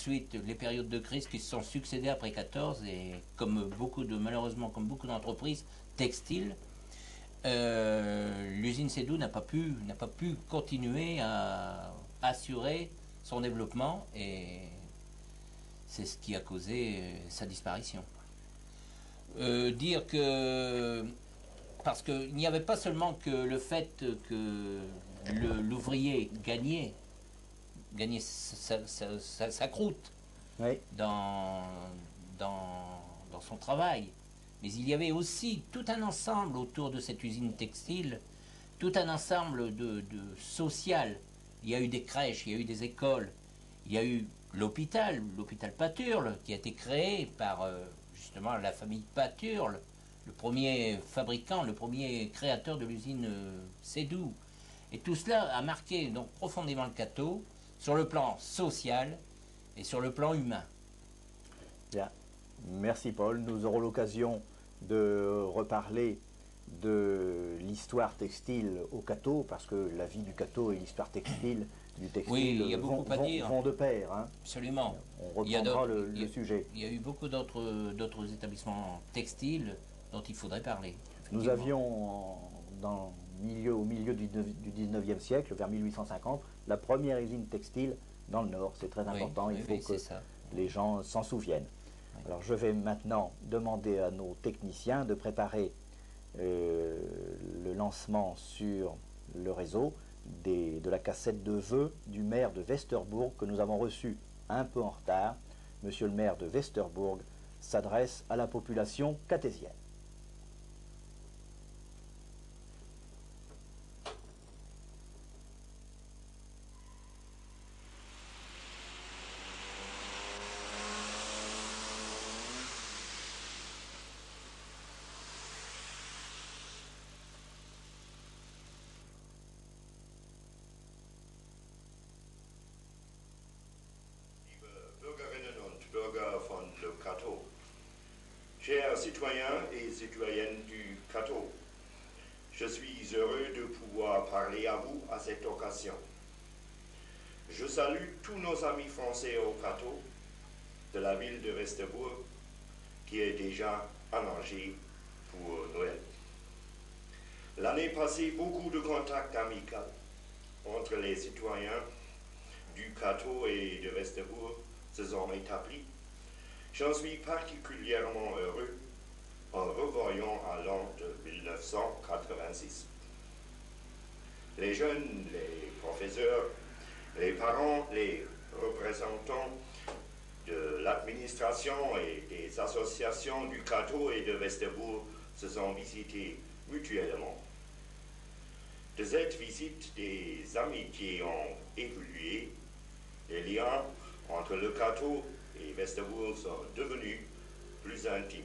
ensuite les périodes de crise qui se sont succédées après 14 et malheureusement comme beaucoup d'entreprises textiles, l'usine Seydoux n'a pas pu continuer à assurer son développement et c'est ce qui a causé sa disparition. Dire que parce qu'il n'y avait pas seulement que le fait que l'ouvrier gagnait sa croûte Oui. dans son travail, mais il y avait aussi tout un ensemble autour de cette usine textile, tout un ensemble de social. Il y a eu des crèches, il y a eu des écoles, il y a eu l'hôpital Paturle, qui a été créé par justement la famille Paturle, le premier fabricant, le premier créateur de l'usine Seydoux. Et tout cela a marqué donc profondément le Cateau sur le plan social et sur le plan humain. Bien. Merci Paul. Nous aurons l'occasion de reparler de l'histoire textile au Cateau, parce que la vie du Cateau et l'histoire textile du textile oui, vont de pair. Hein. Absolument. On reprendra le sujet. Il y a eu beaucoup d'autres établissements textiles dont il faudrait parler. Nous avions, au milieu du 19e siècle, vers 1850, la première usine textile dans le Nord. C'est très important, il faut que les gens s'en souviennent. Oui. Alors je vais maintenant demander à nos techniciens de préparer le lancement sur le réseau de la cassette de vœux du maire de Westerbourg que nous avons reçu un peu en retard. Monsieur le maire de Westerbourg s'adresse à la population catésienne. Chers citoyens et citoyennes du Cateau, je suis heureux de pouvoir parler à vous à cette occasion. Je salue tous nos amis français au Cateau de la ville de Westerbourg qui est déjà arrangé pour Noël. L'année passée, beaucoup de contacts amicaux entre les citoyens du Cateau et de Westerbourg se sont établis. J'en suis particulièrement heureux en revoyant à l'an de 1986. Les jeunes, les professeurs, les parents, les représentants de l'administration et des associations du Cateau et de Westerbourg se sont visités mutuellement. De cette visite, des amitiés ont évolué, les liens entre le Cateau et Westerbourg sont devenus plus intimes.